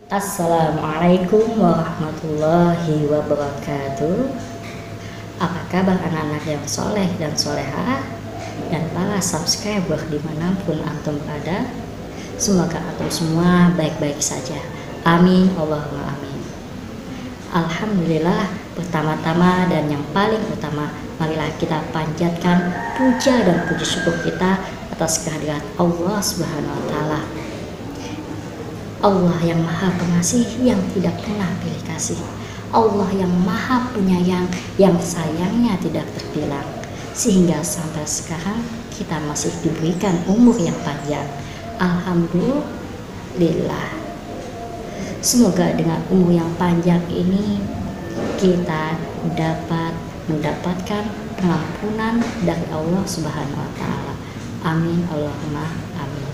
Assalamualaikum warahmatullahi wabarakatuh. Apa kabar anak-anak yang soleh dan solehah dan para subscriber dimanapun antum berada? Semoga antum semua baik-baik saja. Amin Allahumma amin. Alhamdulillah, pertama-tama dan yang paling utama, marilah kita panjatkan puja dan puji syukur kita atas kehadirat Allah Subhanahu wa Ta'ala. Allah yang maha pengasih yang tidak pernah pilih kasih, Allah yang maha penyayang yang sayangnya tidak terbilang, sehingga sampai sekarang kita masih diberikan umur yang panjang. Alhamdulillah. Semoga dengan umur yang panjang ini kita dapat mendapatkan pengampunan dari Allah Subhanahu wa Ta'ala. Amin Allahumma amin.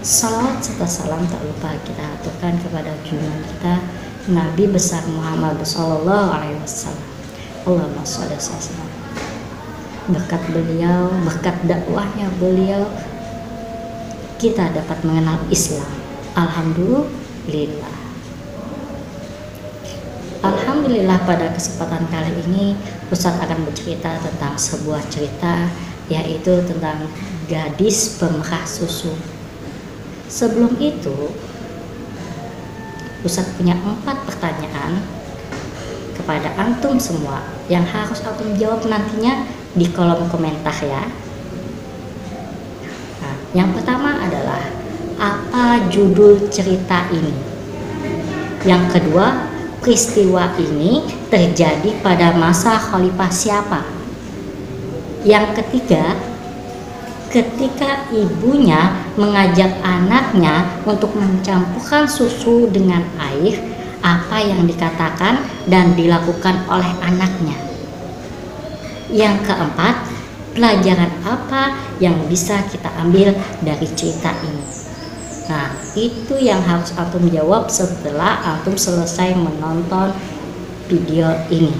Salawat serta salam tak lupa kita aturkan kepada junjungan kita Nabi besar Muhammad Sallallahu Alaihi Wasallam. Allahumma sholli wa sallim. Berkat beliau, berkat dakwahnya beliau, kita dapat mengenal Islam. Alhamdulillah. Alhamdulillah, pada kesempatan kali ini Ustadz akan bercerita tentang sebuah cerita, yaitu tentang gadis pemerah susu. Sebelum itu, Ustadz punya 4 pertanyaan kepada antum semua yang harus antum jawab nantinya di kolom komentar ya. Nah, yang pertama adalah apa judul cerita ini? Yang kedua, peristiwa ini terjadi pada masa khalifah siapa? Yang ketiga, ketika ibunya mengajak anaknya untuk mencampurkan susu dengan air, apa yang dikatakan dan dilakukan oleh anaknya? Yang keempat, pelajaran apa yang bisa kita ambil dari cerita ini? Nah, itu yang harus antum jawab setelah antum selesai menonton video ini.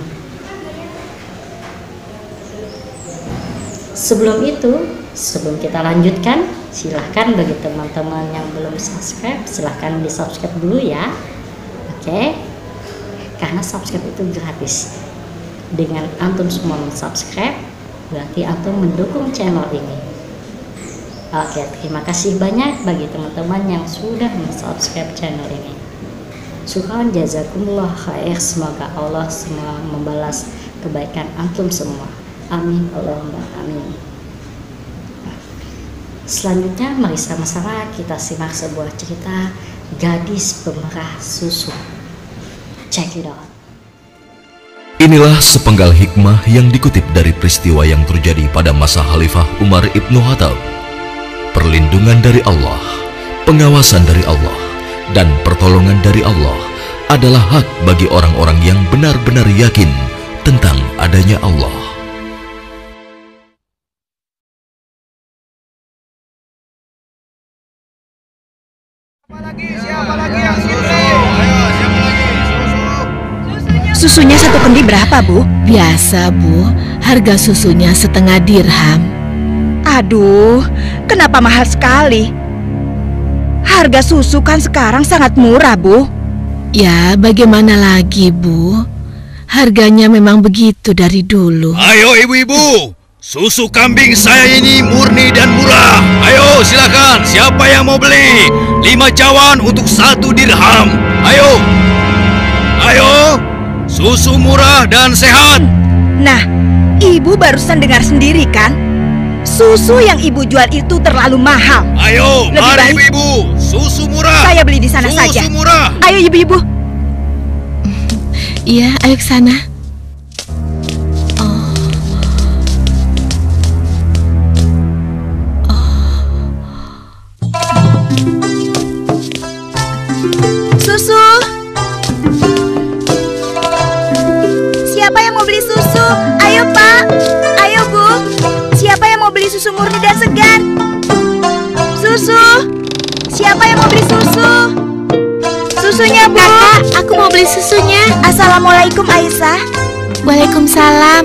Sebelum kita lanjutkan, silahkan bagi teman-teman yang belum subscribe, silahkan di subscribe dulu ya. Oke, karena subscribe itu gratis. Dengan antum semua subscribe, berarti antum mendukung channel ini. Oke, terima kasih banyak bagi teman-teman yang sudah subscribe channel ini. Syukran jazakumullah khair. Semoga Allah semua membalas kebaikan antum semua. Amin Allahumma amin. Selanjutnya, mari sama-sama kita simak sebuah cerita gadis pemerah susu. Check it out. Inilah sepenggal hikmah yang dikutip dari peristiwa yang terjadi pada masa Khalifah Umar ibnu Khattab. Perlindungan dari Allah, pengawasan dari Allah, dan pertolongan dari Allah adalah hak bagi orang-orang yang benar-benar yakin tentang adanya Allah. Siapa lagi yang susu? Susunya 1 kendi berapa, Bu? Biasa, Bu. Harga susunya 1/2 dirham. Aduh, kenapa mahal sekali? Harga susu kan sekarang sangat murah, Bu. Ya, bagaimana lagi, Bu? Harganya memang begitu dari dulu. Ayo ibu-ibu, susu kambing saya ini murni dan murah. Ayo silakan, siapa yang mau beli? 5 cawan untuk 1 dirham. Ayo, susu murah dan sehat. Nah, Ibu barusan dengar sendiri kan? Susu yang Ibu jual itu terlalu mahal. Ayo, Lebih mari baik ibu-ibu, susu murah. saya beli di sana Susu saja. murah. Ayo Ibu-ibu. Iya, ayo ke sana. Susu. Siapa yang mau beli susu? Ayo Pak. Ayo Bu. Siapa yang mau beli susu murni dan segar? Susu. Siapa yang mau beli susu? Susunya Bu. Kakak, aku mau beli susunya. Assalamualaikum Aisyah. Waalaikumsalam.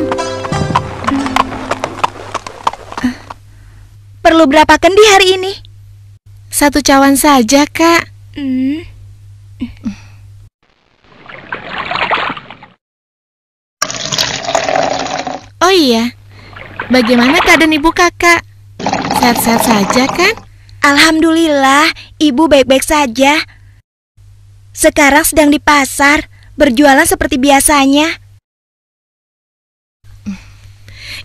Perlu berapa kendi hari ini? 1 cawan saja, Kak. Oh iya, bagaimana keadaan ibu kakak? Sehat-sehat saja kan? Alhamdulillah, ibu baik-baik saja. Sekarang sedang di pasar, berjualan seperti biasanya.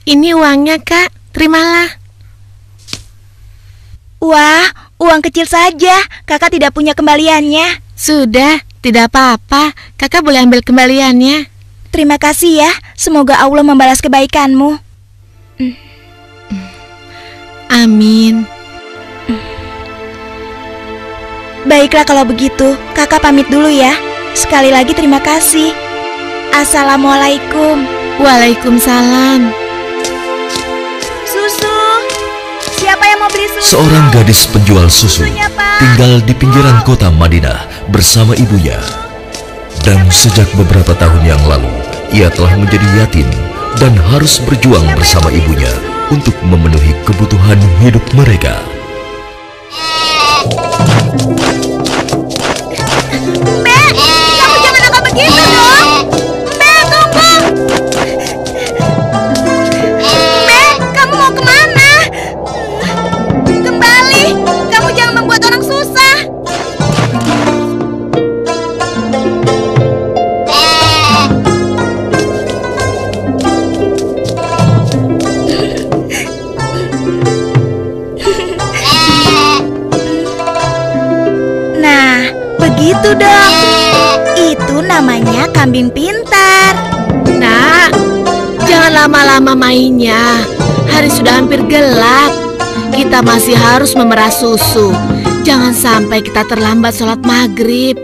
Ini uangnya kak, terimalah. Wah, uang kecil saja, kakak tidak punya kembaliannya. Sudah, tidak apa-apa, kakak boleh ambil kembaliannya. Terima kasih ya, semoga Allah membalas kebaikanmu. Amin. Baiklah kalau begitu, kakak pamit dulu ya. Sekali lagi terima kasih. Assalamualaikum. Waalaikumsalam. Susu, siapa yang mau beli susu? Seorang gadis penjual susu Susunya, Pak. tinggal di pinggiran kota Madinah bersama ibunya. Dan sejak beberapa tahun yang lalu, ia telah menjadi yatim dan harus berjuang bersama ibunya untuk memenuhi kebutuhan hidup mereka. Mbak, kamu jangan angkat begitu dong. Mbak, tunggu. Mbak, kamu mau kemana? Kembali, kamu jangan membuat orang susah. Nah, begitu dong. Itu namanya kambing pintar. Nak, jangan lama-lama mainnya. Hari sudah hampir gelap. Kita masih harus memerah susu. Jangan sampai kita terlambat sholat maghrib.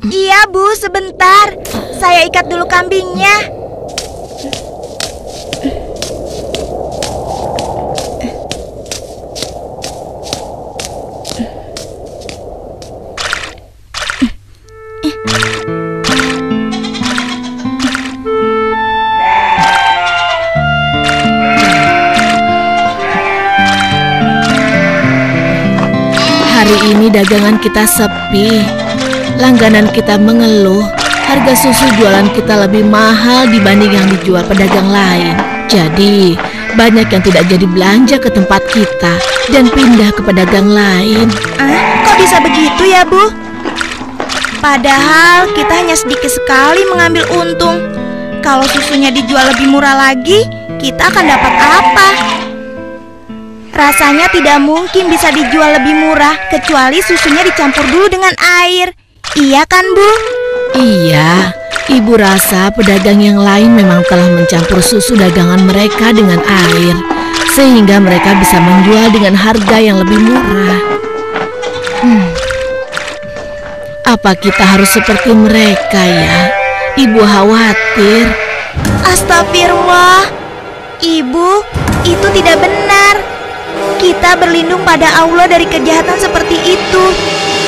Iya, Bu, sebentar. Saya ikat dulu kambingnya. Hari ini dagangan kita sepi. Langganan kita mengeluh. Harga susu jualan kita lebih mahal dibanding yang dijual pedagang lain. Jadi, banyak yang tidak jadi belanja ke tempat kita dan pindah ke pedagang lain. Kok bisa begitu ya, Bu? Padahal kita hanya sedikit sekali mengambil untung. Kalau susunya dijual lebih murah lagi, kita akan dapat apa? Rasanya tidak mungkin bisa dijual lebih murah kecuali susunya dicampur dulu dengan air. Iya kan, Bu? Iya, ibu rasa pedagang yang lain memang telah mencampur susu dagangan mereka dengan air, sehingga mereka bisa menjual dengan harga yang lebih murah. Apa kita harus seperti mereka ya? Ibu khawatir. Astagfirullah. Ibu, itu tidak benar. Kita berlindung pada Allah dari kejahatan seperti itu.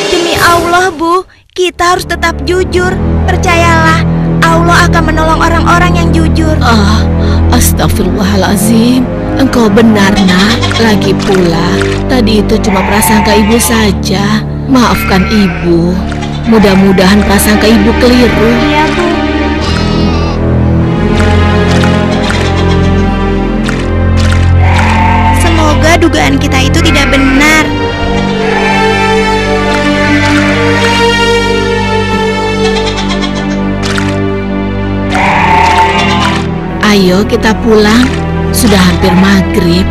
Demi Allah, Bu, kita harus tetap jujur. Percayalah, Allah akan menolong orang-orang yang jujur. Astagfirullahalazim. Engkau benar, Nak. Lagi pula, tadi itu cuma prasangka ibu saja. Maafkan ibu. Mudah-mudahan prasangka ibu keliru. Iya, Bu. Semoga dugaan kita itu tidak benar. Ayo kita pulang. Sudah hampir maghrib.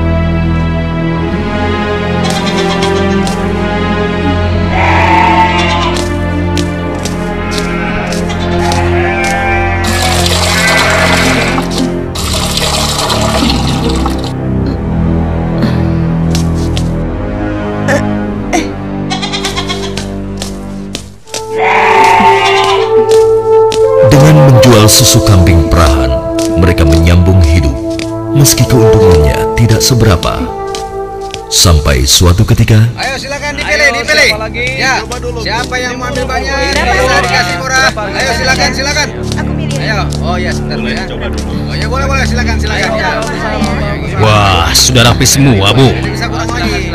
Dengan menjual susu kambing perahan, mereka menyambung hidup, meski keuntungannya tidak seberapa. Sampai suatu ketika, Ayo silakan dipilih. Ya, siapa yang mau ambil banyak? Bisa dikasih murah. Ayo silakan. Aku milih. Ayo, oh ya sebentar Bu ya. Oh ya boleh silakan ya. Wah, sudah rapi semua, Bu. Bisa kurang lagi.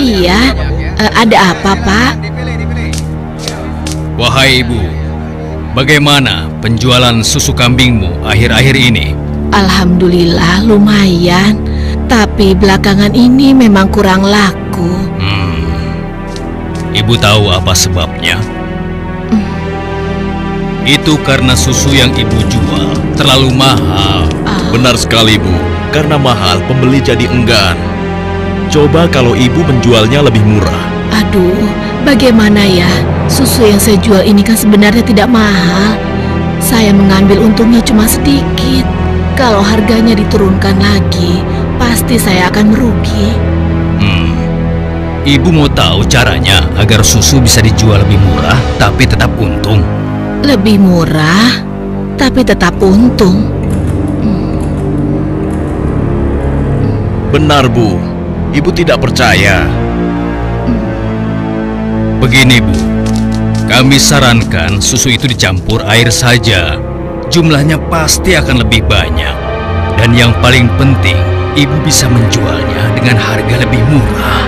Iya, ada apa, Pak? Dipilih. Wahai ibu, bagaimana penjualan susu kambingmu akhir-akhir ini? Alhamdulillah lumayan, tapi belakangan ini memang kurang laku. Ibu tahu apa sebabnya? Itu karena susu yang ibu jual terlalu mahal. Benar sekali, Bu. Karena mahal, pembeli jadi enggan. Coba kalau ibu menjualnya lebih murah. Aduh, bagaimana ya? Susu yang saya jual ini kan sebenarnya tidak mahal. Saya mengambil untungnya cuma sedikit. Kalau harganya diturunkan lagi, pasti saya akan merugi. Ibu mau tahu caranya agar susu bisa dijual lebih murah tapi tetap untung? Lebih murah, tapi tetap untung. Benar, Bu. Ibu tidak percaya. Begini, Bu. Kami sarankan susu itu dicampur air saja. Jumlahnya pasti akan lebih banyak. Dan yang paling penting, ibu bisa menjualnya dengan harga lebih murah.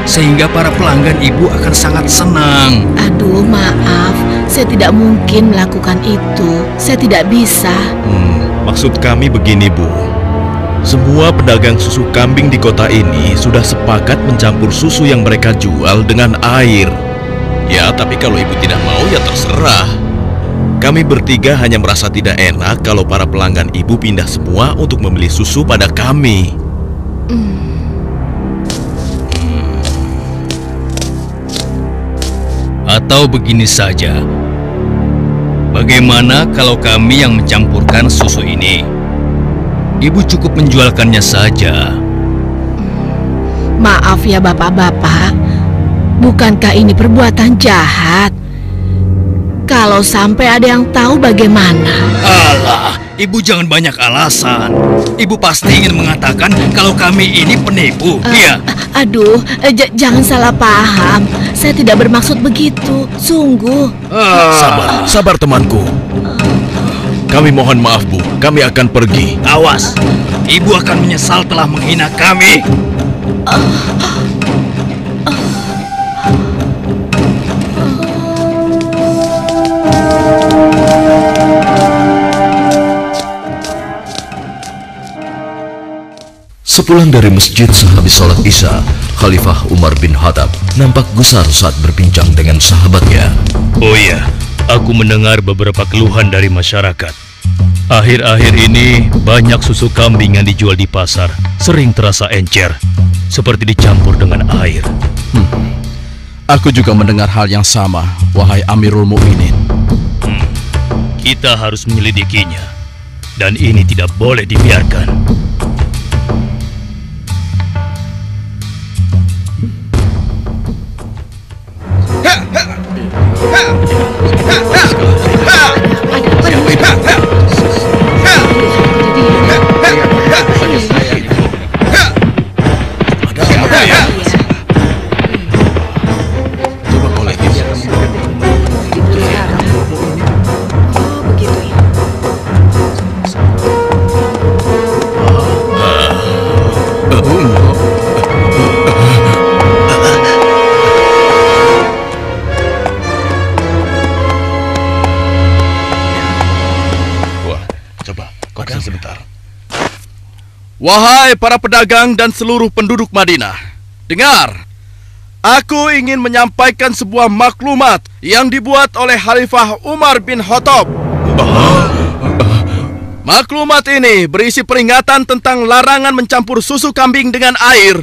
Sehingga para pelanggan ibu akan sangat senang. Aduh, maaf. Saya tidak mungkin melakukan itu. Saya tidak bisa. Maksud kami begini, Bu. Semua pedagang susu kambing di kota ini sudah sepakat mencampur susu yang mereka jual dengan air. Ya, tapi kalau ibu tidak mau, ya terserah. Kami bertiga hanya merasa tidak enak kalau para pelanggan ibu pindah semua untuk membeli susu pada kami. Atau begini saja, bagaimana kalau kami yang mencampurkan susu ini? Ibu cukup menjualkannya saja. Maaf ya bapak-bapak, bukankah ini perbuatan jahat? Kalau sampai ada yang tahu bagaimana? Alah, ibu jangan banyak alasan. Ibu pasti ingin mengatakan kalau kami ini penipu, iya? Aduh, jangan salah paham. Saya tidak bermaksud begitu, sungguh. Sabar temanku. Kami mohon maaf, Bu. Kami akan pergi. Awas, ibu akan menyesal telah menghina kami. Sepulang dari masjid sehabis sholat Isya, Khalifah Umar bin Khattab nampak gusar saat berbincang dengan sahabatnya. Oh iya, aku mendengar beberapa keluhan dari masyarakat. Akhir-akhir ini banyak susu kambing yang dijual di pasar sering terasa encer, seperti dicampur dengan air. Aku juga mendengar hal yang sama, wahai Amirul Mukminin. Kita harus menyelidikinya, dan ini tidak boleh dibiarkan. Wahai para pedagang dan seluruh penduduk Madinah, dengar. Aku ingin menyampaikan sebuah maklumat yang dibuat oleh Khalifah Umar bin Khattab. Maklumat ini berisi peringatan tentang larangan mencampur susu kambing dengan air.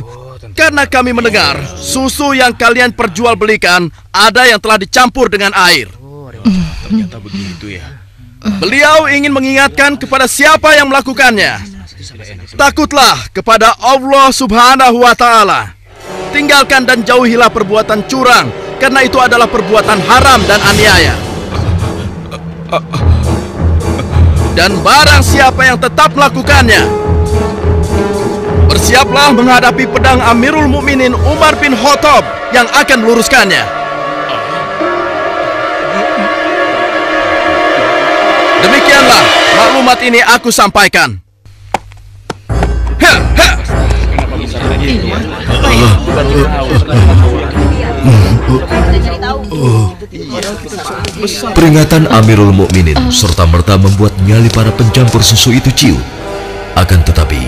Karena kami mendengar susu yang kalian perjualbelikan ada yang telah dicampur dengan air. Ternyata begitu ya. Beliau ingin mengingatkan kepada siapa yang melakukannya. Takutlah kepada Allah Subhanahu wa Ta'ala. Tinggalkan dan jauhilah perbuatan curang, karena itu adalah perbuatan haram dan aniaya. Dan barang siapa yang tetap melakukannya, bersiaplah menghadapi pedang Amirul Mukminin Umar bin Khattab yang akan meluruskannya. Demikianlah maklumat ini aku sampaikan. Peringatan Amirul Mukminin serta merta membuat nyali para pencampur susu itu ciut. Akan tetapi,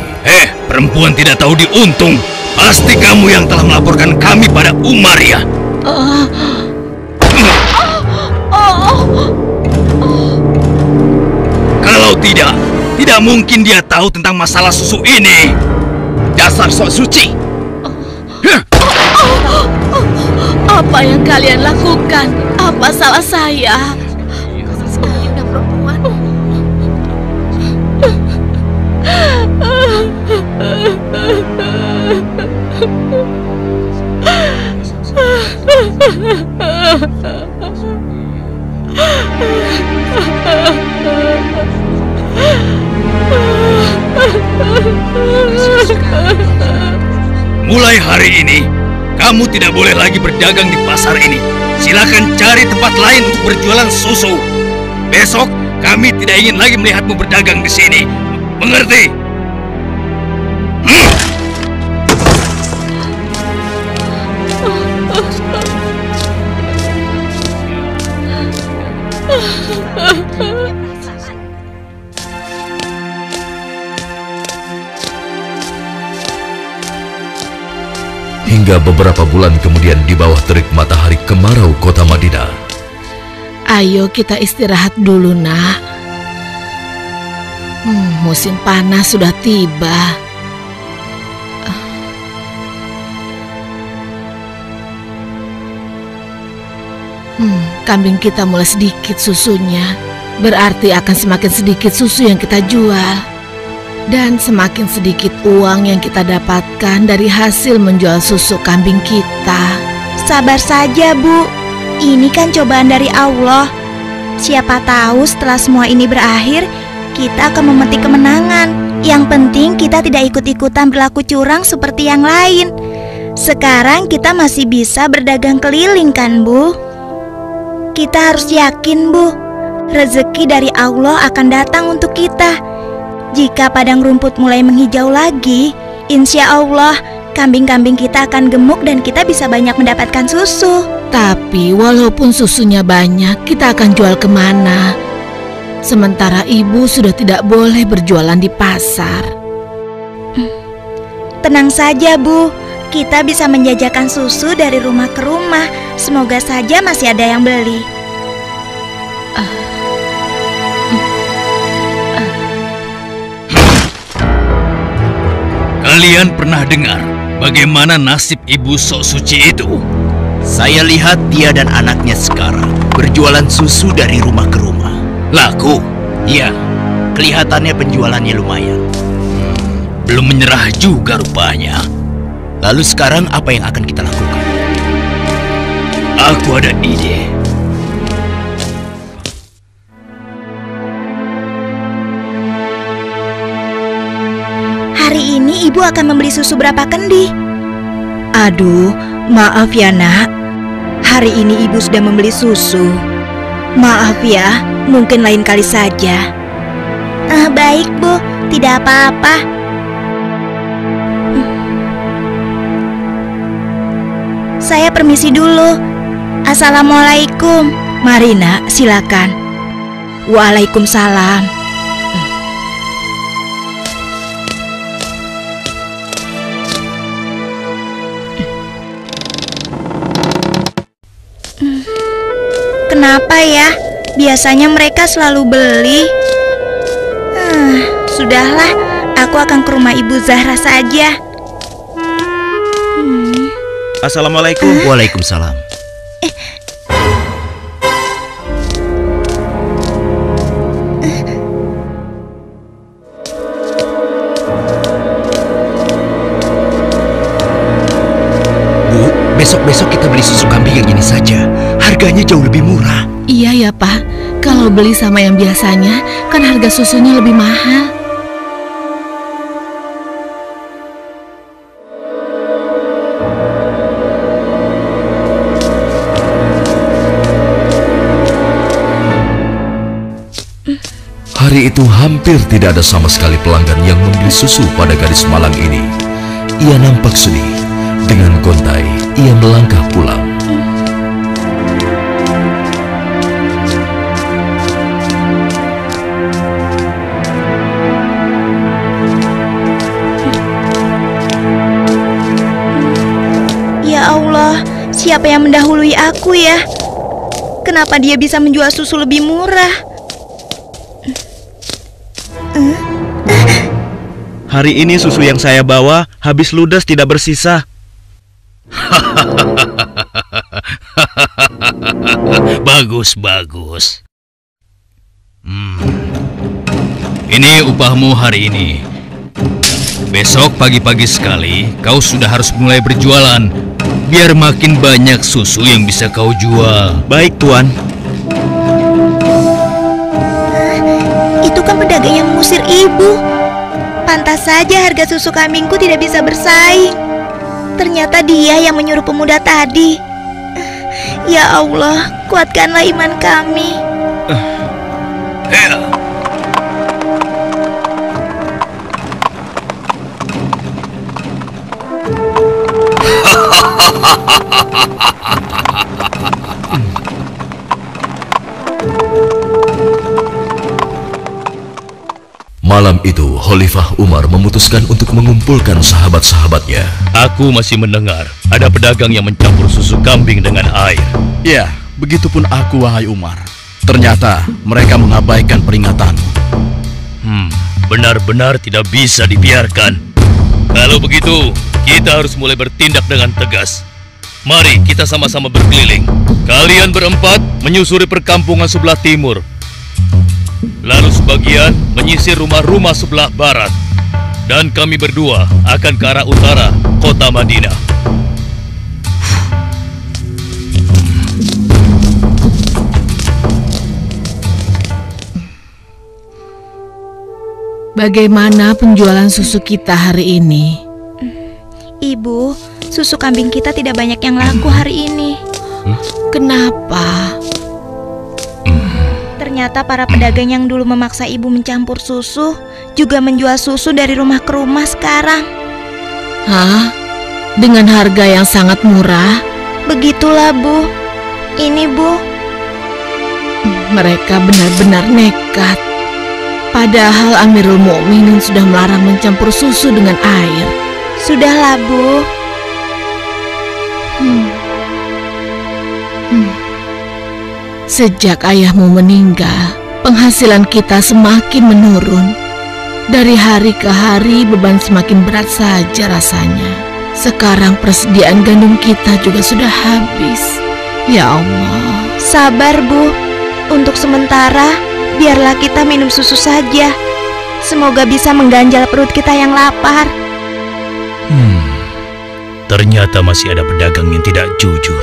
perempuan tidak tahu diuntung. Pasti kamu yang telah melaporkan kami pada Umar ya? Kalau tidak mungkin dia tahu tentang masalah susu ini. Dasar sok suci. Apa yang kalian lakukan? Apa salah saya? Kasar sekali udah perempuan. Mulai hari ini, kamu tidak boleh lagi berdagang di pasar ini. Silakan cari tempat lain untuk berjualan susu. Besok, kami tidak ingin lagi melihatmu berdagang di sini. Mengerti? hingga beberapa bulan kemudian di bawah terik matahari kemarau kota Madinah. Ayo kita istirahat dulu, nak. Musim panas sudah tiba. Kambing kita mulai sedikit susunya. Berarti akan semakin sedikit susu yang kita jual. Dan semakin sedikit uang yang kita dapatkan dari hasil menjual susu kambing kita. Sabar saja, Bu. Ini kan cobaan dari Allah. Siapa tahu setelah semua ini berakhir, kita akan memetik kemenangan. Yang penting kita tidak ikut-ikutan berlaku curang seperti yang lain. Sekarang kita masih bisa berdagang keliling kan, Bu? Kita harus yakin, Bu, rezeki dari Allah akan datang untuk kita. Jika padang rumput mulai menghijau lagi, insya Allah kambing-kambing kita akan gemuk dan kita bisa banyak mendapatkan susu. Tapi walaupun susunya banyak, kita akan jual kemana? Sementara ibu sudah tidak boleh berjualan di pasar. Tenang saja, Bu. Kita bisa menjajakan susu dari rumah ke rumah. Semoga saja masih ada yang beli. Kalian pernah dengar bagaimana nasib ibu sok suci itu? Saya lihat dia dan anaknya sekarang berjualan susu dari rumah ke rumah. Laku? Ya, kelihatannya penjualannya lumayan. Belum menyerah juga rupanya. Lalu sekarang apa yang akan kita lakukan? Aku ada ide. Hari ini ibu akan membeli susu berapa kendi? Aduh, maaf ya nak. Hari ini ibu sudah membeli susu. Maaf ya, mungkin lain kali saja. Baik, Bu, tidak apa-apa. Saya permisi dulu. Assalamualaikum. Mari nak, silakan. Waalaikumsalam. Kenapa ya? Biasanya mereka selalu beli. Sudahlah, aku akan ke rumah Ibu Zahra saja. Assalamualaikum. Waalaikumsalam. Bu, besok-besok kita beli susu kambing yang ini saja. Harganya jauh lebih murah. Iya ya, Pak. Kalau beli sama yang biasanya, kan harga susunya lebih mahal. Hari itu hampir tidak ada sama sekali pelanggan yang membeli susu pada gadis malang ini. Ia nampak sedih. Dengan gontai, ia melangkah pulang. siapa yang mendahului aku ya? Kenapa dia bisa menjual susu lebih murah? Hari ini susu yang saya bawa habis ludes, tidak bersisa. Bagus, bagus. Ini upahmu hari ini. Besok pagi-pagi sekali kau sudah harus mulai berjualan, biar makin banyak susu yang bisa kau jual. Baik, Tuan. Itu kan pedagang yang mengusir ibu. Pantas saja harga susu kambingku tidak bisa bersaing. Ternyata dia yang menyuruh pemuda tadi. Ya Allah, kuatkanlah iman kami. Malam itu, Khalifah Umar memutuskan untuk mengumpulkan sahabat-sahabatnya. Aku masih mendengar ada pedagang yang mencampur susu kambing dengan air. Ya, begitupun aku, wahai Umar. Ternyata mereka mengabaikan peringatanmu. Benar-benar tidak bisa dibiarkan. Kalau begitu, kita harus mulai bertindak dengan tegas. Mari kita sama-sama berkeliling. Kalian berempat menyusuri perkampungan sebelah timur. Lalu sebagian menyisir rumah-rumah sebelah barat. Dan kami berdua akan ke arah utara, kota Madinah. Bagaimana penjualan susu kita hari ini? Ibu, susu kambing kita tidak banyak yang laku hari ini. Kenapa? Ternyata para pedagang yang dulu memaksa ibu mencampur susu juga menjual susu dari rumah ke rumah sekarang. Hah? Dengan harga yang sangat murah? Begitulah, Bu. Ini, Bu. Mereka benar-benar nekat. Padahal Amirul Mukminin sudah melarang mencampur susu dengan air. Sudahlah, Bu. Sejak ayahmu meninggal, penghasilan kita semakin menurun. Dari hari ke hari beban semakin berat saja rasanya. Sekarang persediaan gandum kita juga sudah habis. Ya Allah. Sabar, Bu. Untuk sementara, biarlah kita minum susu saja. Semoga bisa mengganjal perut kita yang lapar. Ternyata masih ada pedagang yang tidak jujur.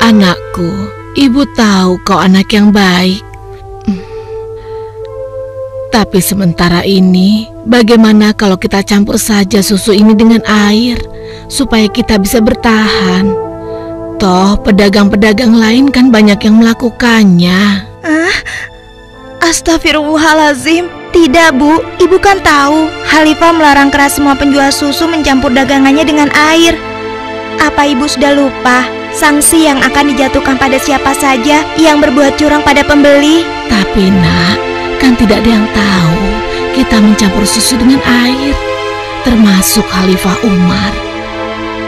Anakku, ibu tahu kau anak yang baik. Tapi sementara ini, bagaimana kalau kita campur saja susu ini dengan air, supaya kita bisa bertahan? Toh, pedagang-pedagang lain kan banyak yang melakukannya. Astagfirullahalazim. Tidak, Bu. Ibu kan tahu Khalifah melarang keras semua penjual susu mencampur dagangannya dengan air. Apa ibu sudah lupa sanksi yang akan dijatuhkan pada siapa saja yang berbuat curang pada pembeli? Tapi nak, kan tidak ada yang tahu kita mencampur susu dengan air, termasuk Khalifah Umar.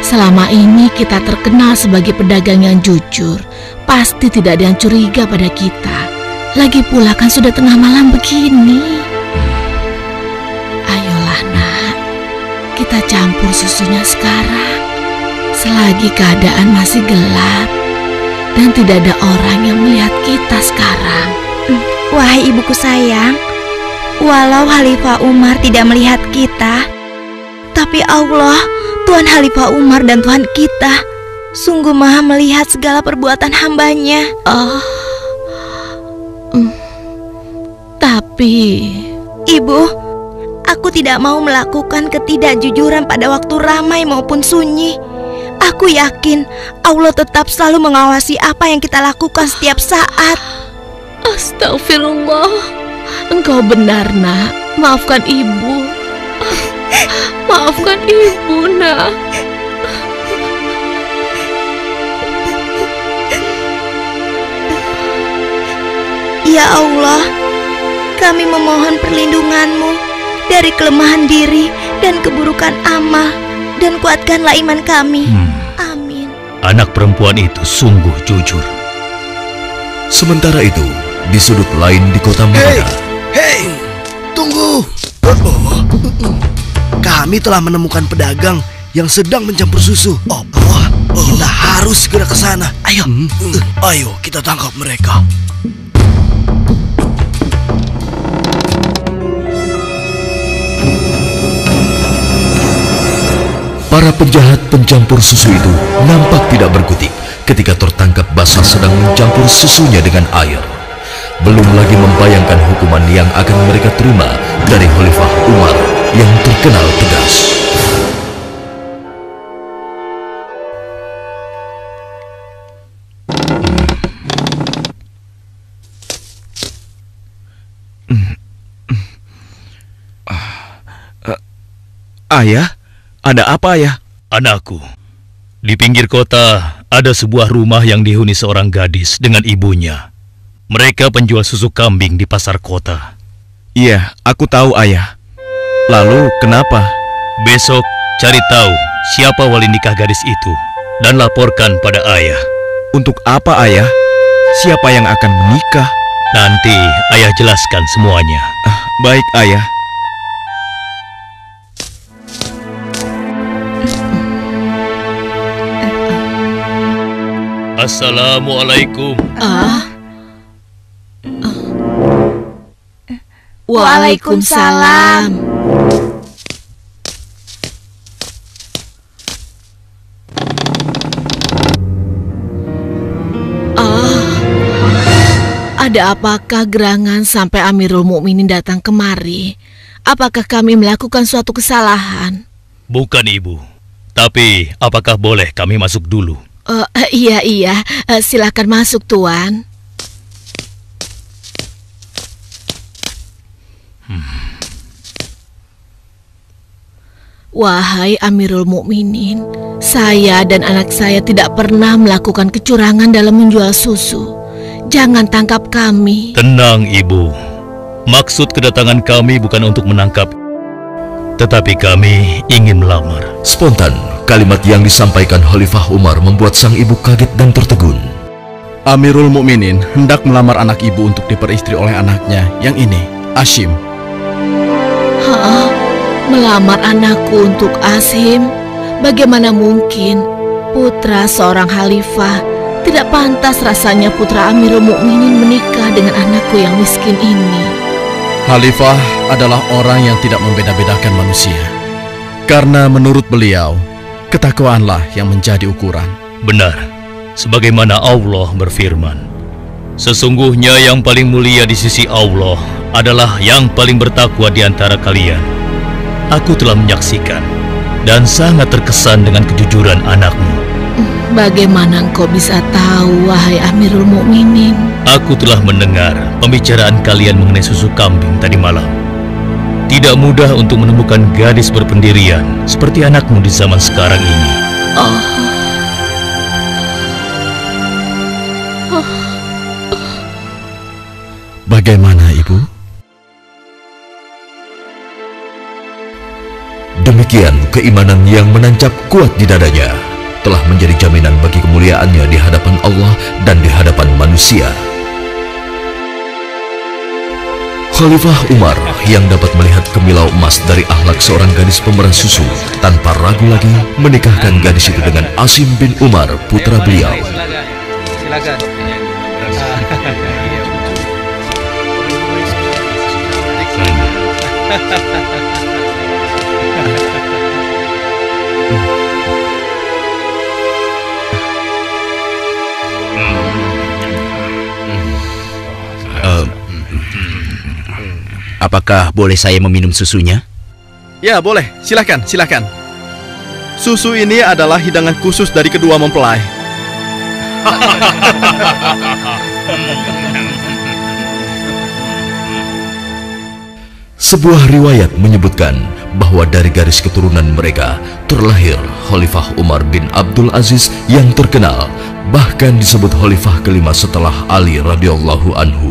Selama ini kita terkenal sebagai pedagang yang jujur. Pasti tidak ada yang curiga pada kita. Lagi pula kan sudah tengah malam begini. Ayolah nak, kita campur susunya sekarang, selagi keadaan masih gelap dan tidak ada orang yang melihat kita sekarang. Wahai ibuku sayang, walau Khalifah Umar tidak melihat kita, tapi Allah, Tuhan Khalifah Umar dan Tuhan kita, sungguh maha melihat segala perbuatan hambanya. Tapi Ibu, aku tidak mau melakukan ketidakjujuran pada waktu ramai maupun sunyi. Aku yakin Allah tetap selalu mengawasi apa yang kita lakukan setiap saat. Astagfirullah, engkau benar nak. Maafkan ibu. Maafkan ibu nak. Ya Allah, kami memohon perlindungan-Mu dari kelemahan diri dan keburukan amal, dan kuatkanlah iman kami. Amin. anak perempuan itu sungguh jujur. Sementara itu, di sudut lain di kota Madinah. Hei, tunggu. Kami telah menemukan pedagang yang sedang mencampur susu. Kita harus segera ke sana. Ayo, ayo kita tangkap mereka. Para penjahat pencampur susu itu nampak tidak berkutik ketika tertangkap basah sedang mencampur susunya dengan air. Belum lagi membayangkan hukuman yang akan mereka terima dari Khalifah Umar yang terkenal tegas. Ayah, ada apa ayah? Anakku, di pinggir kota ada sebuah rumah yang dihuni seorang gadis dengan ibunya. Mereka penjual susu kambing di pasar kota. Iya, aku tahu ayah. Lalu kenapa? Besok cari tahu siapa wali nikah gadis itu dan laporkan pada ayah. Untuk apa ayah? Siapa yang akan menikah? Nanti ayah jelaskan semuanya. Baik ayah. Assalamualaikum. Waalaikumsalam. Ada apakah gerangan sampai Amirul Mukminin datang kemari? Apakah kami melakukan suatu kesalahan? Bukan, Ibu. Tapi apakah boleh kami masuk dulu? Iya, silakan masuk, Tuan. Wahai Amirul Mukminin, saya dan anak saya tidak pernah melakukan kecurangan dalam menjual susu. Jangan tangkap kami. Tenang, Ibu. Maksud kedatangan kami bukan untuk menangkap, tetapi kami ingin melamar. Spontan, kalimat yang disampaikan Khalifah Umar membuat sang ibu kaget dan tertegun. Amirul Mukminin hendak melamar anak ibu untuk diperistri oleh anaknya yang ini, Ashim. Melamar anakku untuk Ashim? Bagaimana mungkin? Putra seorang khalifah. Tidak pantas rasanya putra Amirul Mukminin menikah dengan anakku yang miskin ini. Khalifah adalah orang yang tidak membeda-bedakan manusia. Karena menurut beliau, ketakwaanlah yang menjadi ukuran. Benar, sebagaimana Allah berfirman, sesungguhnya yang paling mulia di sisi Allah adalah yang paling bertakwa di antara kalian. Aku telah menyaksikan dan sangat terkesan dengan kejujuran anakmu. Bagaimana engkau bisa tahu, wahai Amirul Mukminin? Aku telah mendengar pembicaraan kalian mengenai susu kambing tadi malam. Tidak mudah untuk menemukan gadis berpendirian seperti anakmu di zaman sekarang ini. Bagaimana, Ibu? Demikian keimanan yang menancap kuat di dadanya telah menjadi jaminan bagi kemuliaannya di hadapan Allah dan di hadapan manusia. Khalifah Umar yang dapat melihat kemilau emas dari akhlak seorang gadis pemeran susu tanpa ragu lagi menikahkan gadis itu dengan Ashim bin Umar, putra beliau. Silakan. Apakah boleh saya meminum susunya? Ya, boleh. Silakan, silakan. Susu ini adalah hidangan khusus dari kedua mempelai. Sebuah riwayat menyebutkan bahwa dari garis keturunan mereka terlahir Khalifah Umar bin Abdul Aziz yang terkenal, bahkan disebut khalifah kelima setelah Ali radhiyallahu anhu.